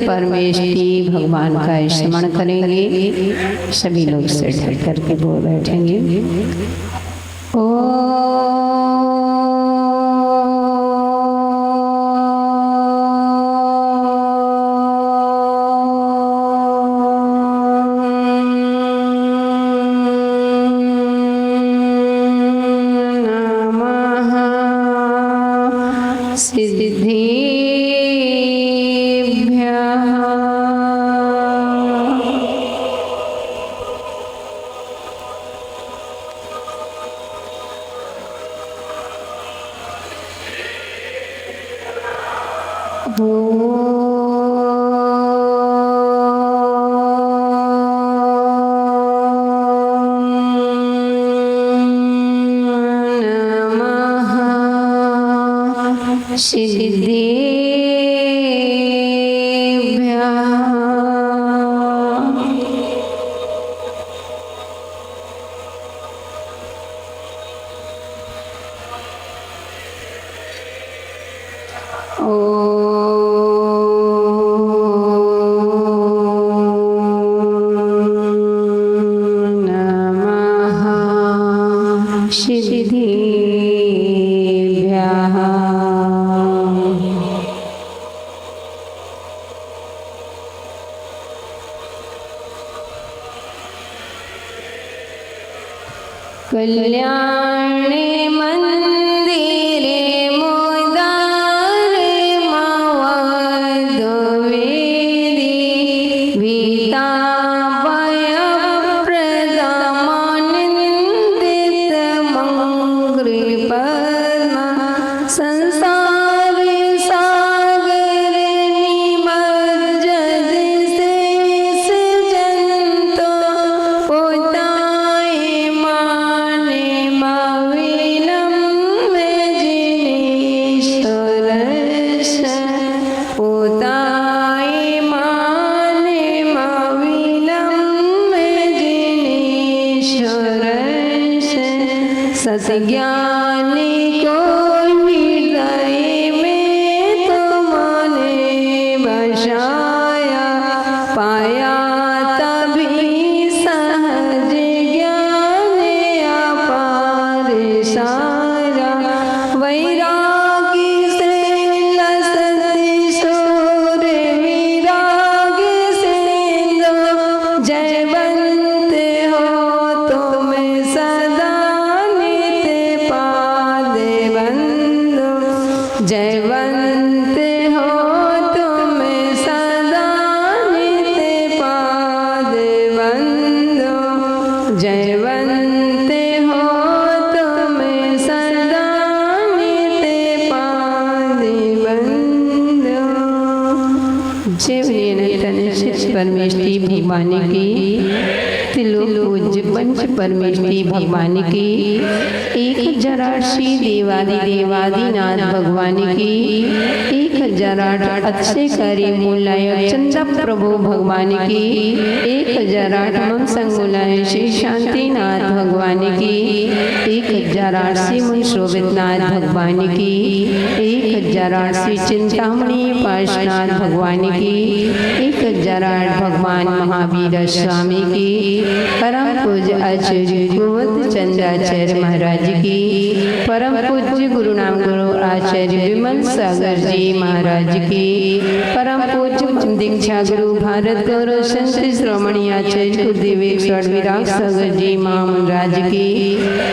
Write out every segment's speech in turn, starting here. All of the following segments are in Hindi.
परमेष्टि भगवान का स्मरण करेंगे। सभी लोग सिर ढक करके बोल बैठेंगे। कल्याणे मंदिरे मोदारे मवद्वेदी भीताभयप्रदमानन्दित मङ्गलपद्मा संसार सागर निमज्जत शेष जंतो पोताए माने मविलम जिनेश्वरश पोताए माने मविलम जिनेश्वरश सत्ज्ञानी को हृदय में तुमने बसाया पाया तभी सहज ज्ञान अपार सारा वैरागी से लसती सूर विराग सिंधु जयवंत हो तुम सदा नित्य पाद बंधु जयवंत हो तुम सदा नित्य पाद बंधु जयवंत हो तुम सदा नित्य पाद बंधु। परमेष्टि भगवान की तिलोक पूज्य पंच परमेष्टि भगवान की 1008 देवादि देवादिनाथ भगवान की 1008 अच्छे करे मूलाय चंदा प्रभु भगवान की 1008 मम संगुलाय श्री शांतिनाथ भगवान की 1008 श्री मुनि शोभितनाथ भगवान की 1008 श्री चिंतामणि पार्श्वनाथ भगवान की 1008 भगवान महावीर स्वामी की परम पूज्य आचार्य गोवध चंद्राचार्य महाराज की परम पूज्य गुरु नाम गुरु आचार्य विमल सागर जी महाराज की परम पूज्य दीक्षा गुरु भारत गौरव संत श्रोमणी आचार्य गुरुदेव विराग सागर जी महाराज की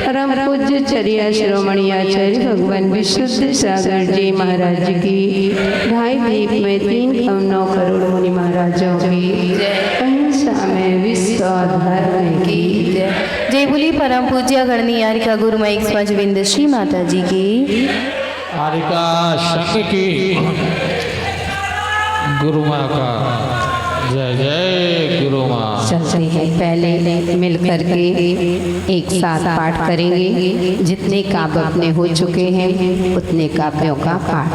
परम पूज्य चर्या श्रोमणी आचार्य भगवान विशुद्ध सागर जी महाराज की 2.5 दीप में 3.9 करोड़ मुनि महाराजों की में विश्व धर्म की जय बोली परम पूज्य गणनी आरिका गुरु माइक स्वाजविंद श्री माता जी की आरिका संघ की गुरु माँ का जय जय गुरु माँ। चलते हैं पहले मिल करके एक साथ पाठ करेंगे। जितने काव्य अपने हो चुके हैं उतने काव्यों का पाठ।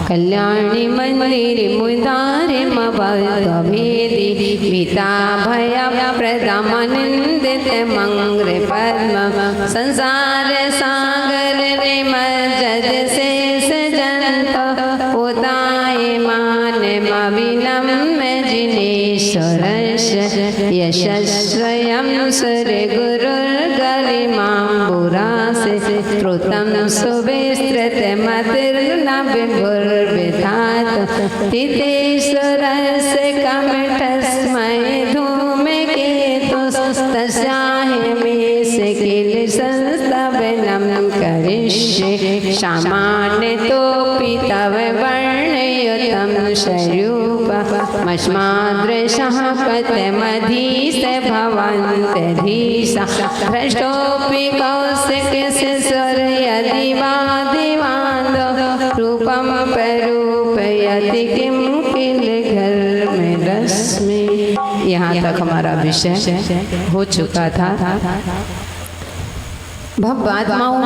कल्याणी मंदिर मुदारे मवद्वेदी भीताभय प्रदमानन्दित मंगल पद्म संसार सागर निमज्जत शेष जंतो पोताए मान मविलम जिनेश्वरस्य यशस्वयं सुरे गुरुर्गरिमाम्बुरासे श्रुतं सुविस्तृतमतिर्न विभुर्विधात तितेश्वरस्य कमठस्मै धूमकेतुस्तस्याहि किल संस्तवनं करिष्ये सामान्यतोऽपि तव वर्णयुतं स्वरूपमस्मादृशः कथमधीश भवन्तधीशा भ्रष्टोऽपि कौशिकशिशुर यदि वा दिवान्दो रूपं प्ररूपयति किं किल घर में रश्मि। यहाँ तक हमारा विषय हो चुका था। भक्तात्माओं,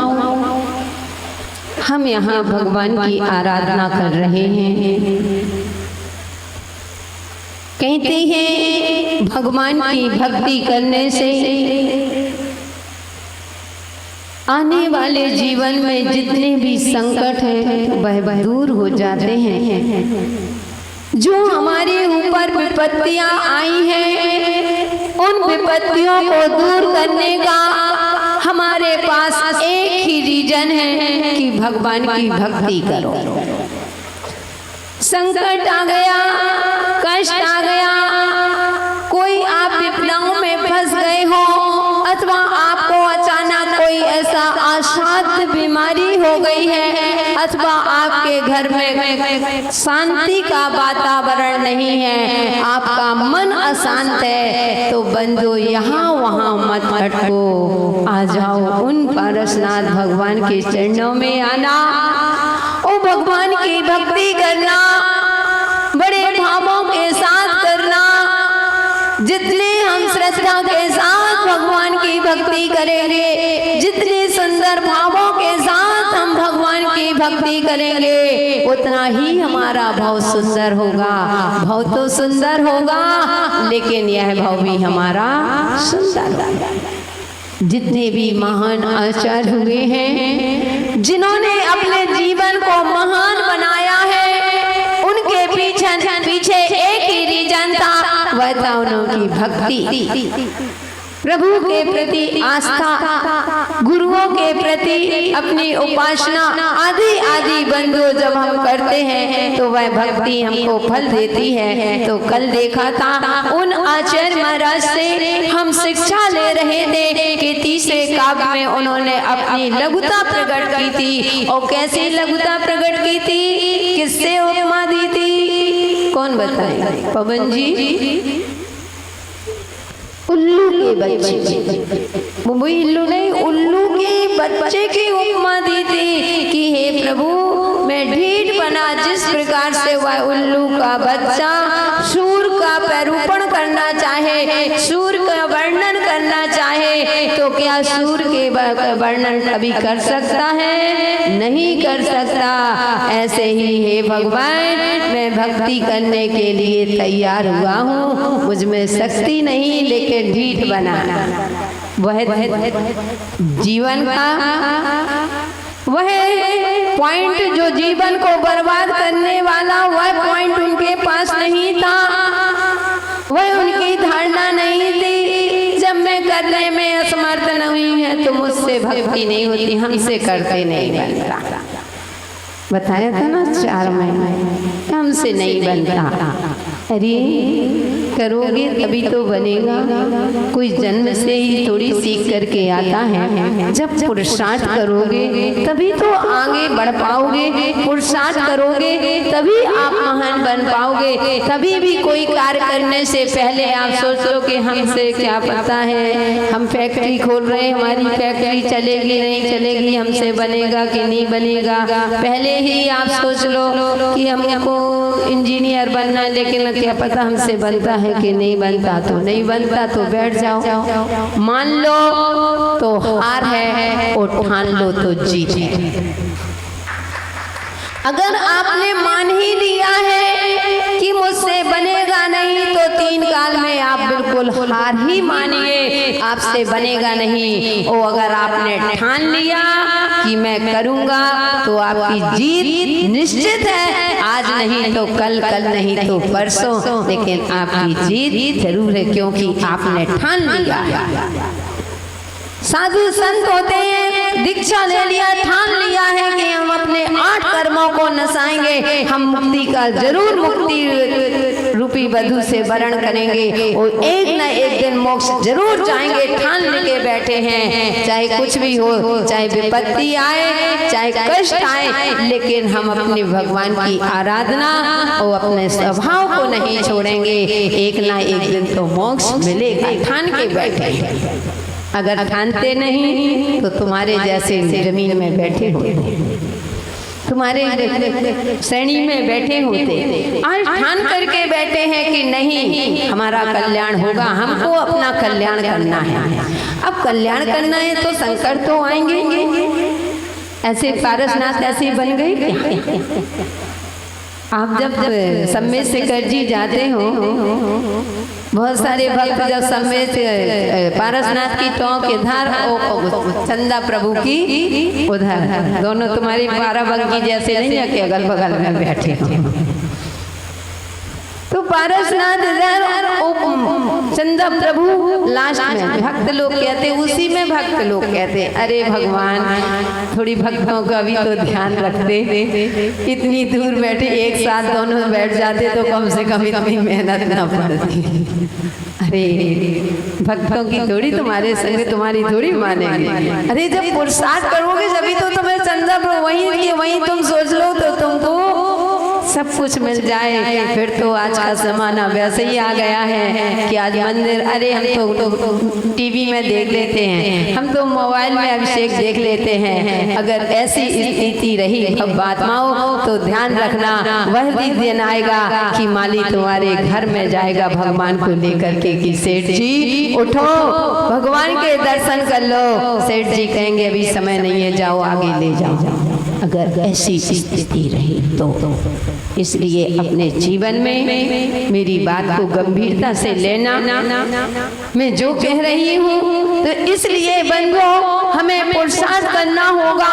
हम यहाँ भगवान की आराधना कर रहे हैं। कहते हैं भगवान की भक्ति करने से आने वाले जीवन में जितने भी संकट हैं वह दूर हो जाते हैं। जो हमारे ऊपर विपत्तियां आई हैं उन विपत्तियों को दूर करने का हमारे पास एक ही रीजन है कि भगवान की भक्ति करो। संकट आ गया, कष्ट आ गया, कोई आप विपदाओं में फंस गए हो अथवा आपको अचानक कोई ऐसा असाध्य बीमारी हो गई है अथवा आपके घर में शांति का वातावरण नहीं है, आपका मन अशांत है, तो बंधु यहाँ वहाँ मत भटको, आ जाओ उन पारसनाथ भगवान के चरणों में आना, ओ भगवान की भक्ति करना, बड़े भावों के साथ करना। जितने हम श्रद्धा के साथ भगवान की भक्ति करेंगे, जितने सुंदर भावों के साथ हम भगवान की भक्ति करेंगे, उतना ही हमारा भाव सुंदर होगा। भाव तो सुंदर होगा लेकिन यह भाव भी हमारा सुंदर होगा। जितने भी महान आचार्य हुए हैं, जिन्होंने अपने जीवन को महान बनाया है, उनके पीछे एक ही रीजन था, वह था उनकी भक्ति, प्रभु के प्रति आस्था, गुरुओं के प्रति अपनी उपासना आदि आदि बंधु जब हम करते हैं तो वह भक्ति हमको फल देती है। तो कल देखा था उन आचार्य महाराज से हम शिक्षा ले रहे थे कि तीसरे काव्य में उन्होंने अपनी लघुता प्रकट की थी। और कैसी लघुता प्रकट की थी, किससे उपमा दी थी, कौन बताए? पवन जी, उल्लू के बच्चे, वो उल्लू नहीं, उल्लू के बच्चे की उपमा दी थी कि हे प्रभु, मैं ढीठ बना जिस प्रकार से वह उल्लू का बच्चा सूर का पैरूपण करना चाहे, सूर का वर्णन करना चाहे, तो क्या सूर के वर्णन कभी कर सकता है? नहीं कर सकता। ऐसे ही हे भगवान, मैं भक्ति करने के लिए तैयार हुआ हूँ, मुझ में शक्ति नहीं लेकिन ढीठ बना। वह जीवन का वह पॉइंट जो जीवन को बर्बाद करने वाला, वह पॉइंट उनके पास नहीं था, वह उनकी धारणा नहीं थी। जब मैं करने में असमर्थ नहीं है तो मुझसे भक्ति नहीं होती, हमसे करते नहीं बनता। बताया था ना 4 महीने, हमसे नहीं बनता। अरे करोगे तभी तो बनेगा। कोई जन्म से ही थोड़ी सीख करके आता है, जब पुरुषार्थ करोगे तभी तो आगे बढ़ पाओगे, पुरुषार्थ करोगे तभी आप महान बन पाओगे। कभी भी कोई कार्य करने से पहले आप सोचो कि हमसे क्या पता है, हम फैक्ट्री खोल रहे हैं, हमारी फैक्ट्री चलेगी नहीं चलेगी, हमसे बनेगा कि नहीं बनेगा। पहले ही आप सोच लो कि हमको इंजीनियर बनना, लेकिन क्या पता हमसे बनता है कि नहीं बनता। तो नहीं बनता तो बैठ जाओ, मान लो तो हार है और ठान लो तो जीत है। अगर आपने मान ही लिया है कि मुझसे बनेगा नहीं, तो 3 काल में आप बिल्कुल बिल्कुल हार ही मानिए, आपसे बनेगा नहीं। और अगर आपने ठान लिया कि मैं करूँगा तो आपकी जीत निश्चित है। आज नहीं तो कल, कल नहीं तो परसों, लेकिन आपकी जीत जरूर है, क्योंकि आपने ठान लिया। साधु संत होते हैं, दीक्षा ले लिया, ठान लिया है कि हम अपने 8 कर्मों को नसाएंगे, हम मुक्ति का जरूर मुक्ति रूपी वधु से वरण करेंगे और एक न एक दिन मोक्ष जरूर जाएंगे, ठान लेके बैठे हैं। चाहे कुछ भी हो, चाहे विपत्ति आए, चाहे कष्ट आए, लेकिन हम अपने भगवान की आराधना और अपने स्वभाव को नहीं छोड़ेंगे। एक ना एक दिन तो मोक्ष मिलेगा, ठान के बैठे। अगर ठानते नहीं तो तुम्हारे जैसे जमीन में बैठे होते, तुम्हारे श्रेणी में बैठे होते। आज ठान करके बैठे हैं कि नहीं, हमारा कल्याण होगा, हमको अपना कल्याण करना है। अब कल्याण करना है तो संकट तो आएंगे। ऐसे पारसनाथ ऐसे बन गए क्या? आप जब सम्मेद शेखर जी जाते हो, बहुत सारे भक्त जब सम्मेद पारसनाथ की टोंक इधर और चंदा प्रभु की उधर, दोनों तुम्हारी बाराबंकी जैसे नहीं है कि अगल बगल में बैठे हो। तो पारसनाथ इधर और चंदा प्रभु लास्ट में। भक्त लोग कहते, उसी में भक्त लोग कहते, अरे भगवान थोड़ी भक्तों का भी तो ध्यान रखते, इतनी दूर बैठे, एक साथ दोनों बैठ जाते तो कम से कम इतनी मेहनत न पड़ती। अरे भक्तों की थोड़ी तुम्हारे संग तुम्हारी थोड़ी मानेंगे। अरे जब पुरुषार्थ करोगे जब तो तुम्हें चंदा प्रभु वहीं तुम सोच लो तो तुमको सब कुछ मिल जाए। फिर तो आज का जमाना वैसे ही आ गया है कि आज मंदिर, अरे हम तो टीवी में देख लेते हैं, हम तो मोबाइल में अभिषेक देख लेते हैं। अगर ऐसी स्थिति रही महात्माओं तो ध्यान रखना, वह भी दिन आएगा कि माली तुम्हारे घर में जाएगा भगवान को लेकर के कि सेठ जी उठो, भगवान के दर्शन कर लो। सेठ जी कहेंगे अभी समय नहीं है, जाओ आगे ले जाओ। अगर ऐसी स्थिति रही तो इसलिए अपने जीवन में मेरी बात को गंभीरता से लेना। मैं जो कह रही हूँ तो इसलिए बंधुओं हमें पुरुषार्थ करना होगा,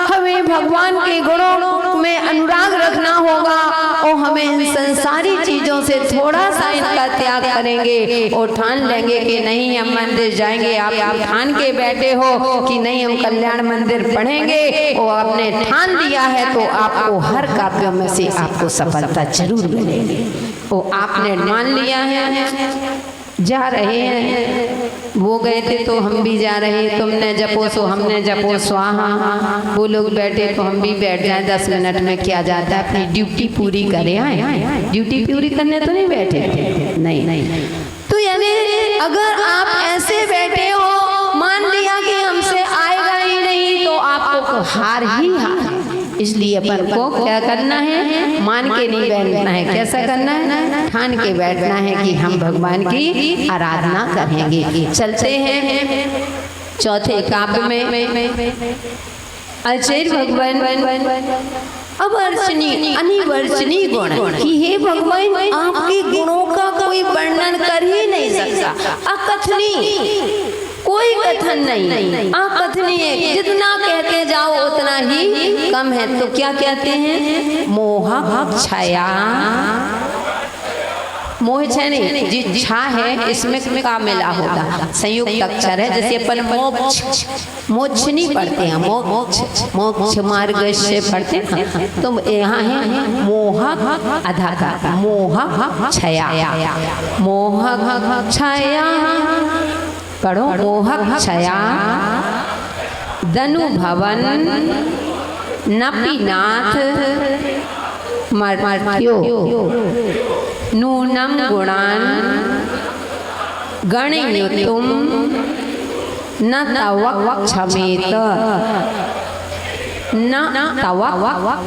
हमें भगवान के गुणों में अनुराग रखना होगा और हमें इन संसारी चीजों से थोड़ा सा इनका त्याग करेंगे और ठान लेंगे कि नहीं हम मंदिर जाएंगे। आप ठान के बैठे हो कि नहीं हम कल्याण मंदिर पढ़ेंगे और आपने ठान लिया है तो आपको हर काव्यों में से आपको सफलता जरूर मिलेगी। वो आपने मान लिया है, जा रहे हैं, वो गए थे तो हम भी जा रहे हैं, तुमने जपो सो हमने जपो स्वाहा, वो लोग बैठे तो हम भी बैठ जाएं। 10 मिनट में क्या जाता है, अपनी ड्यूटी पूरी करे आए। ड्यूटी पूरी करने तो नहीं बैठे थे, नहीं। तो यानी अगर आप ऐसे बैठे हो, मान लिया कि हमसे आएगा ही नहीं, तो आपको हार ही हार। इसलिए अपन को क्या करना है, मान के नहीं बैठना है। कैसा करना है, ठान के बैठना है कि हम भगवान की आराधना करेंगे। चलते हैं चौथे काव्य में। आचार्य भगवान अब अर्चनी अनिवर्चनी गुण कि हे भगवान आपके गुणों का कोई वर्णन कर ही नहीं सकता, अकथनीय, कोई कथन नहीं, अकथनीय। जितना कहते जाओ उतना ही कम है। तो क्या कहते हैं, मोह छाया, मोह छाया नहीं, जी छा है इसमें का मिला होगा, संयुक्त अक्षर है। जैसे अपन मोक्ष मोक्ष नहीं पढ़ते हैं, मोक्ष मार्ग से पढ़ते हैं, तो यहाँ है मोह आधा का, मोह छाया, मोह छाया पढ़ो, मोह छाया धनु भवन नपीनाथ मर्त्यो नूनम गुणान गणयुतुम न तव क्षमेत, न तव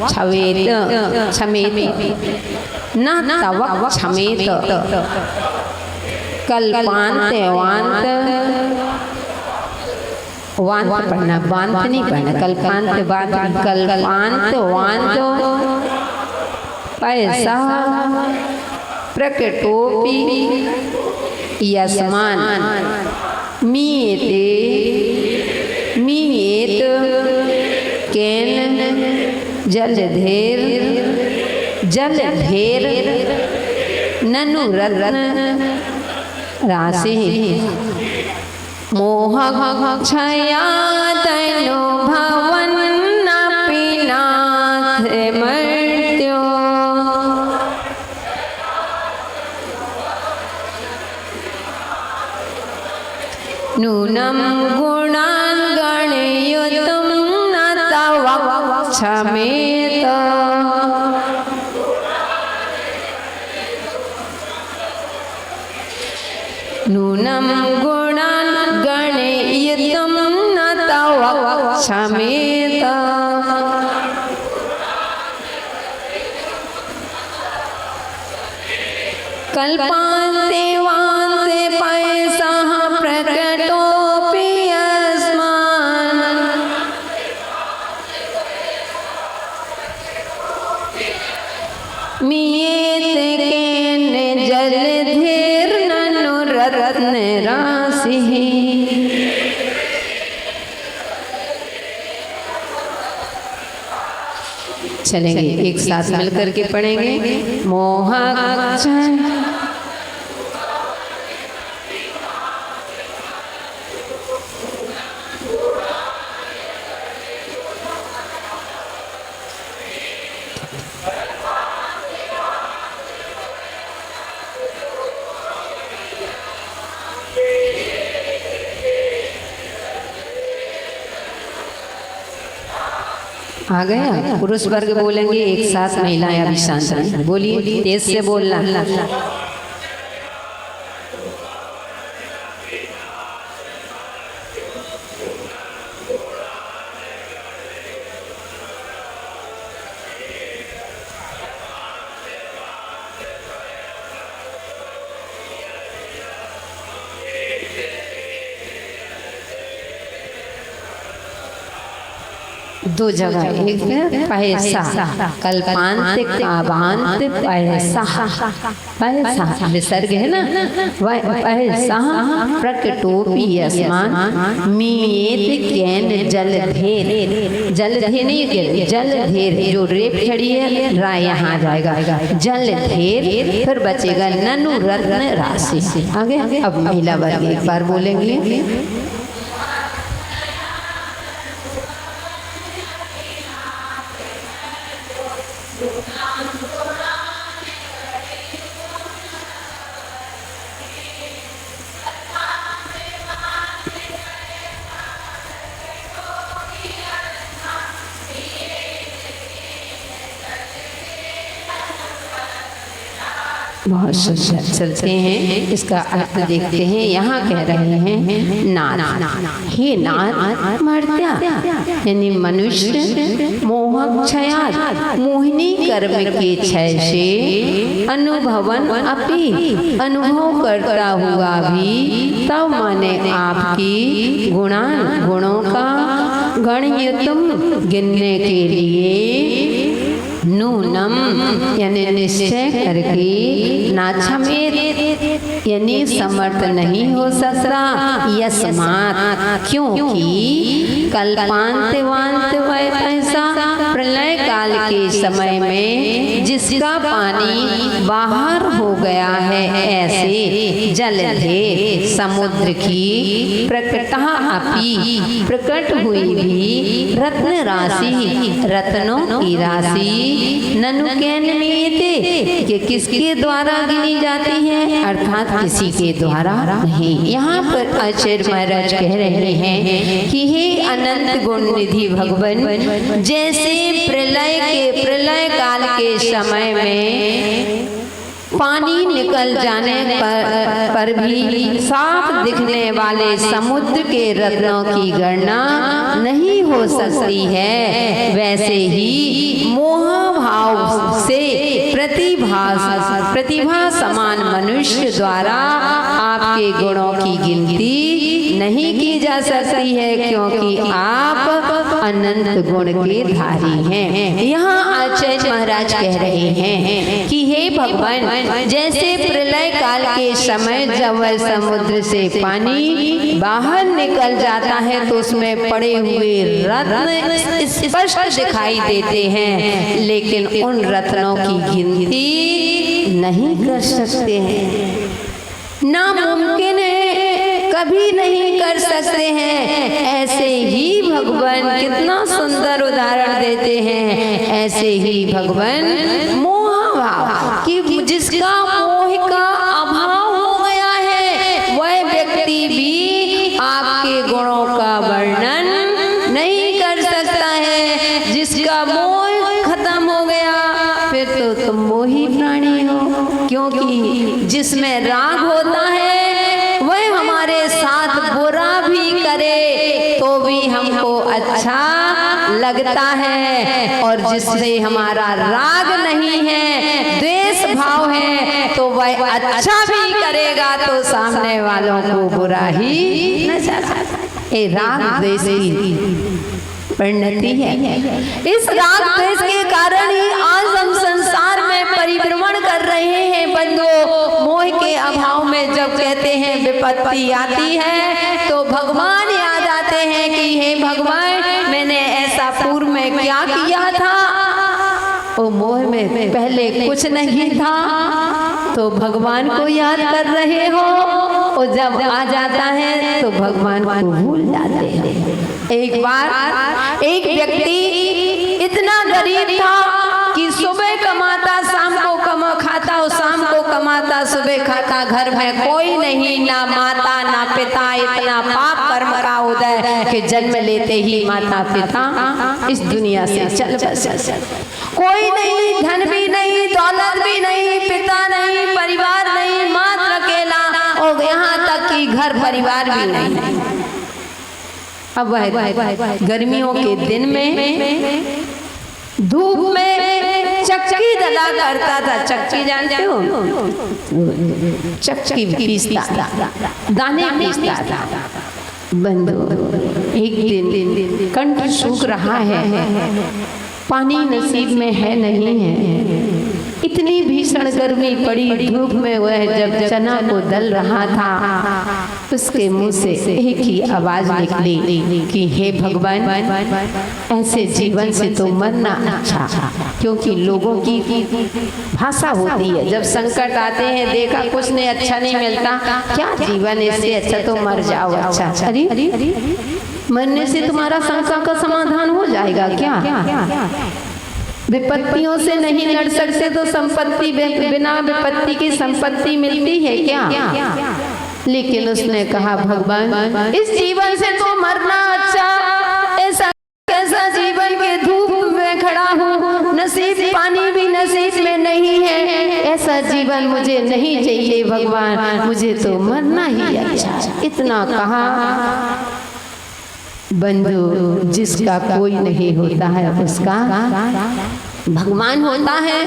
क्षमेत, न तव क्षमेत। कल्पांत वांत, वांत पढ़ना, वांत नहीं पढ़ना, कल्पांत वांत, कल्पांत वांत पैसा प्रकटोपि यस्मान मीयते मीयेत केन जलधेर जलधेर ननु रत्न राशि मोह क्षया तनु भवन्नपि नाथ मर्त्यो नूनं गुणान् गणयुतं न तव क्षमेत नूनं गुणान् गणयुतं न तव क्षमेत कल्पान्ते वान्ते पैसः प्रकटोऽपि यस्मान् मीयेते केन जलधेर्ननु रत्न राशिः। चलेंगे एक साथ मिलकर के पढ़ेंगे। मोह आ गया। पुरुष वर्ग बोलेंगे एक साथ, महिलाएं अभी शांत रहें। बोलिए, तेज से बोलना। दो जगह, एक पैसा कल्पांत कावांत पैसा पैसा विसर्ग है ना, पैसा प्रकटोपि यस्मान मीयेत केन जलधेर जलधेर नहीं जलधेर जो रेप खड़ी है रा यहाँ जाएगा जलधेर, फिर बचेगा ननु रत्न राशि। आगे अब महिला वर्ग एक बार बोलेंगे। बहुत सुंदर। चलते हैं इसका अर्थ देखते हैं। यहाँ कह रहे हैं नाथ, हे नाथ मर्त्या यानी मनुष्य मोह क्षयात् मोहिनी कर्म के क्षय से अनुभवन अपि अनुभव करता हुआ भी तब माने आपकी गुणों का गणयुतम गिनने के लिए नूनम यानी निश्चय करके नाक्षमेत यानी समर्थ नहीं हो सकता। यस्मात् क्योंकि कल्पांत वांत पैसा प्रलय काल के समय में जिसका पानी बाहर हो गया है, ऐसे जलधेर समुद्र की प्रकटा अपि प्रकट हुई भी रत्न राशि रत्नों की राशि ननु केन मीयते कि किसके द्वारा गिनी जाती है, अर्थात किसी के द्वारा नहीं। यहाँ पर आचार्य महाराज कह रहे हैं कि हे अनंत गुण निधि भगवान, जैसे प्रलय काल के समय में पानी निकल जाने पर भी साफ दिखने वाले समुद्र के रत्नों की गणना नहीं हो सकती है, वैसे ही मोह भाव से प्रतिभा समान मनुष्य द्वारा आपके गुणों की गिनती नहीं की जा सकती है, क्योंकि आप अनंत गुण के धारी हैं। यहाँ आचार्य महाराज कह रहे हैं कि हे भगवान, जैसे प्रलय काल के समय जब वह समुद्र से पानी बाहर निकल जाता है तो उसमें पड़े हुए रत्न स्पष्ट दिखाई देते हैं, लेकिन उन रत्नों की गिनती नहीं कर सकते हैं, नामुमकिन है, कभी नहीं कर सकते हैं। ऐसे ही भगवान कितना सुंदर उदाहरण देते हैं। ऐसे ही भगवान मोह भाव कि जिसका मोह का अभाव हो गया है, वह व्यक्ति भी आपके गुणों का वर्णन नहीं कर सकता है। जिसका मोह खत्म हो गया, फिर तो तुम मोही प्राणी हो, क्योंकि जिसमें राग होता है वह हमारे साथ बुरा भी करे तो भी हमको अच्छा लगता है, और जिससे हमारा राग नहीं है, द्वेष भाव है, तो वह अच्छा भी करेगा तो सामने वालों को बुरा ही नजर आता है। ये राग द्वेष की परिणति है। इस राग द्वेष के कारण ही आज हम संसार में परिभ्रमण कर रहे हैं बंधुओं। मोह के अभाव में जब कहते हैं विपत्ति आती है तो भगवान याद आते हैं कि हे भगवान, मैंने ऐसा पूर्व में क्या किया था। वो मोह में पहले कुछ नहीं था, तो भगवान को याद कर रहे हो, और जब आ जाता है तो भगवान को भूल जाते हैं। एक बार एक व्यक्ति इतना गरीब था कि सुबह कमाता शाम को खाता, और शाम को कमाता सुबह खाता, घर में कोई नहीं, ना माता ना पिता। इतना पाप कर्म का उदय कि जन्म लेते ही माता पिता इस दुनिया से चल बसे। कोई नहीं, धन भी नहीं, दौलत भी नहीं, पिता नहीं, परिवार नहीं, मात्र अकेला, और यहाँ तक कि घर परिवार भी नहीं। अब वह गर्मियों के दिन में धूप में चक्की दला करता था। चक्की जानते हो? चक्की पीसता, दाने पीसता था। बंधु, एक दिन कंठ सूख रहा है, पानी नसीब में है नहीं है, इतनी भीषण गर्मी पड़ी धूप में वह जब चना को दल रहा था, उसके मुंह से एक ही आवाज निकली कि हे भगवान, ऐसे जीवन से तो मरना अच्छा, क्योंकि लोगों की भाषा होती है, जब संकट आते हैं, देखा कुछ नहीं, अच्छा नहीं मिलता, क्या जीवन, इससे अच्छा तो मर जाओ। अच्छा, अरे मरने से तुम्हारा संसार का समाधान हो जाएगा क्या? विपत्तियों से नहीं लड़ सकते तो संपत्ति, बिना विपत्ति की संपत्ति मिलती है क्या? लेकिन उसने कहा भगवान, इस जीवन से तो मरना अच्छा, ऐसा कैसा जीवन के धूप में खड़ा हूँ, नसीब पानी भी नसीब में नहीं है, ऐसा जीवन मुझे नहीं चाहिए भगवान, मुझे तो मरना ही अच्छा। इतना कहा। बंधु, जिसका कोई नहीं होता है उसका भगवान होता है।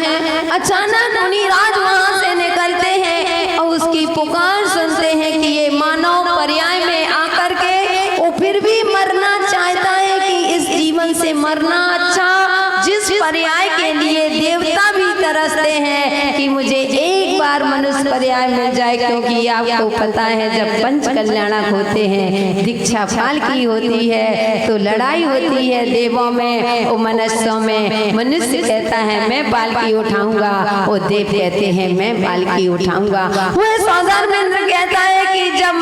अचानक मुनिराज वहां से निकलते हैं और उसकी पुकार सुनते हैं कि ये मानव पर्याय में आकर के वो फिर भी मरना चाहता है कि इस जीवन से मरना अच्छा, जिस पर्याय के लिए देवता भी तरसते हैं कि मुझे एक बार मनुष्य पर्याय मिल जाए, क्योंकि आपको पता है जब पंच कल्याणक होते हैं, दीक्षा फाल की होती है, तो लड़ाई होती है देवों में और मनुष्यों में। मनुष्य कहता है मैं पालकी उठाऊंगा, और देव कहते हैं मैं पालकी उठाऊंगा। वह सौदामिंद्र कहता है कि जब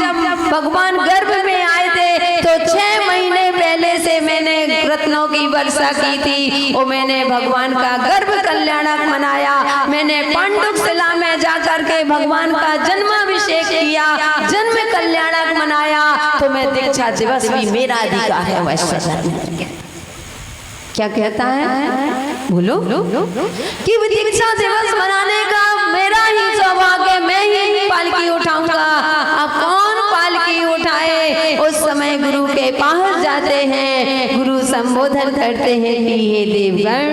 भगवान गर्भ में आए थे तो 6 महीने पहले से मैंने रत्नों की वर्षा की थी, और मैंने भगवान का गर्भ कल्याणक मनाया, मैंने पांडुक शिला में जाकर के भगवान का जन्माभिषेक किया, जन्म कल्याणक मनाया, तो मैं दीक्षा दिवस भी मेरा अधिकार है। वैश्वानर क्या कहता है? बोलो कि दीक्षा दिवस मनाने का मेरा ही सौभाग्य, मैं ही पालकी उठाऊंगा। अब कौन पालकी उठाए? उस समय गुरु के पास जाते हैं, गुरु संबोधन करते हैं कि हे देवगण,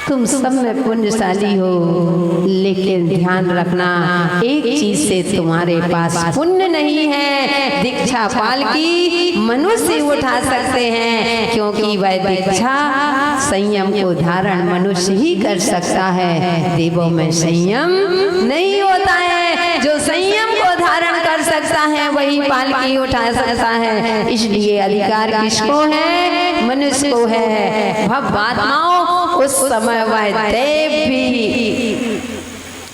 तुम सब में पुण्यशाली हो, लेकिन ध्यान रखना एक चीज से तुम्हारे पास पुण्य नहीं है। दीक्षा पाल की मनुष्य उठा सकते हैं, क्योंकि वह दीक्षा संयम को धारण मनुष्य ही कर सकता है। देवों में संयम नहीं होता है। जो संयम को धारण कर सकता है वही पालकी उठा सकता है। इसलिए अधिकार किसको है? मनुष्य को है। भवआत्माओं उस समय वह देव भी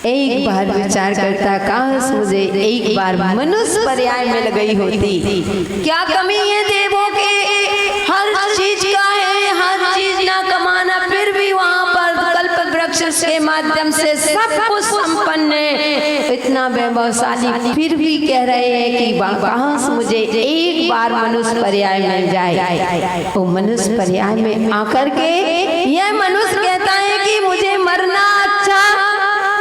एक बार विचार करता, काश मुझे एक बार मनुष्य पर्याय मिल गई होती। क्या कमी है देवों के? हर चीज का है, हर चीज ना कमाना, फिर भी वहाँ पर कल्प वृक्ष के माध्यम से सब कुछ संपन्न है, इतना वैभवशाली, फिर भी कह रहे हैं कि काश मुझे एक बार मनुष्य पर्याय मिल जाए। तो मनुष्य पर्याय में आकर के यह मनुष्य कहता है कि मुझे मरना अच्छा।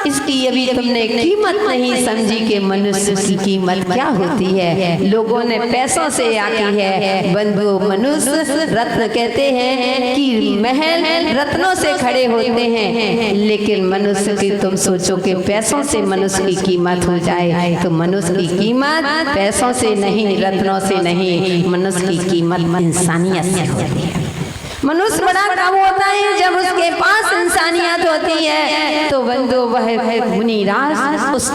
इसकी अभी तुमने कीमत नहीं समझी कि मनुष्य की कीमत क्या होती है। लोगों ने पैसों से आकी है। बंधु मनुष्य रत्न कहते हैं कि महल रत्नों से खड़े होते हैं, लेकिन मनुष्य की तुम सोचो कि पैसों से मनुष्य की कीमत हो जाए, तो मनुष्य की कीमत पैसों से नहीं, रत्नों से नहीं, मनुष्य की कीमत इंसानियत से होती है। मनुष्य बड़ा कब होता है? जब उसके पास इंसानियत होती है। तो बंधु वह मुनिराज उस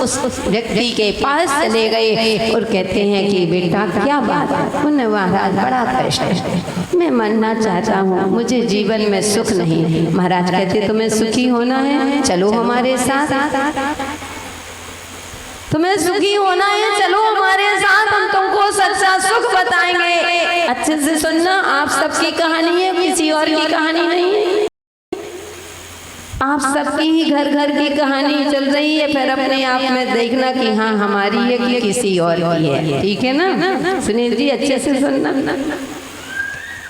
व्यक्ति के पास चले गए और कहते हैं कि बेटा क्या बात है? महाराज बड़ा कष्ट है, मैं मरना चाहता हूँ, मुझे जीवन में सुख नहीं। महाराज कहते तुम्हें सुखी होना है, चलो हमारे साथ। तुम्हें सुखी होना है, चलो हमारे साथ, हम तुमको सच्चा सुख बताएंगे। अच्छे से सुनना, आप सबकी कहानी है, किसी और की कहानी नहीं है। आप सबकी ही घर घर की कहानी चल रही है। फिर अपने आप में देखना कि हाँ हमारी है कि किसी और की है। ठीक है ना? सुनील जी अच्छे से सुनना।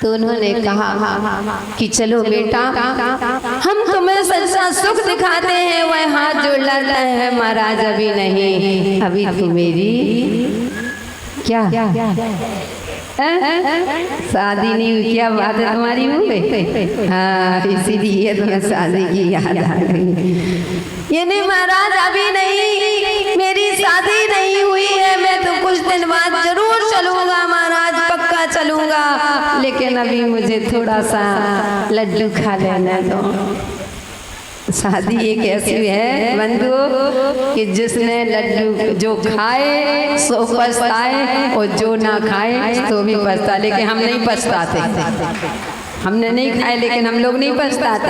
तो उन्होंने कहा कि चलो बेटा हम तुम्हें सच्चा सुख दिखाते हैं। वह हाथ जोड़ लेता है, महाराज अभी नहीं, अभी तो मेरी क्या शादी नहीं हुई। क्या बात है, तुम्हारी हो गई? हाँ, इसीलिए तुम्हें शादी की याद आ गई। ये नहीं महाराज अभी नहीं, मेरी शादी नहीं हुई है, मैं तो कुछ दिन बाद जरूर चलूंगा महाराज, पक्का चलूंगा, लेकिन अभी मुझे थोड़ा सा लड्डू खा लेने दो। शादी एक ऐसी है बंधु कि जिसने लड्डू जो खाए सो पछताए और जो ना खाए तो भी पछता। लेकिन हम नहीं पछताते, हमने नहीं खाए लेकिन हम लोग नहीं पछताते।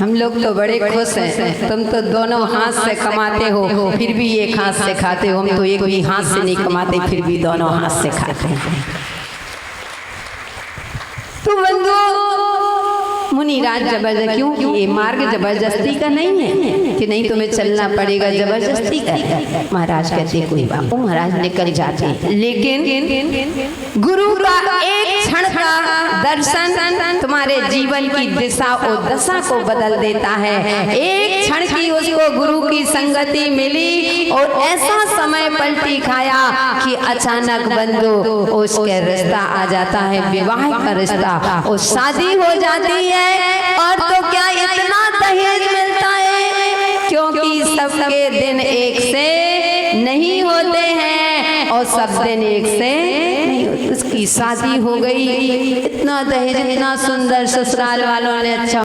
हम लोग तो बड़े खुश हैं। तुम तो दोनों हाथ से कमाते हो फिर भी एक हाथ से खाते हो, हम तो एक भी हाथ से नहीं कमाते फिर भी दोनों हाथ से खाते हैं। तो बंधु मुनिराज जबरदस्ती, क्यों ये मार्ग जबरदस्ती का नहीं है कि नहीं तुम्हें चलना पड़ेगा, जबरदस्ती का। महाराज कहते कोई बात, महाराज निकल जाते। लेकिन गुरु का एक क्षण का दर्शन तुम्हारे जीवन की दिशा और दशा को बदल देता है। एक क्षण की उसको गुरु की संगति मिली और ऐसा समय पलटी खाया कि अचानक बंधु उसके रिश्ता आ जाता है, विवाह का रिश्ता, और शादी हो जाती है। और तो क्या इतना दहेज मिलता है, क्योंकि सबके दिन एक से नहीं होते हैं और सब दिन एक से नहीं होते। उसकी शादी हो गई, इतना दहेज, इतना सुंदर, ससुराल वालों ने अच्छा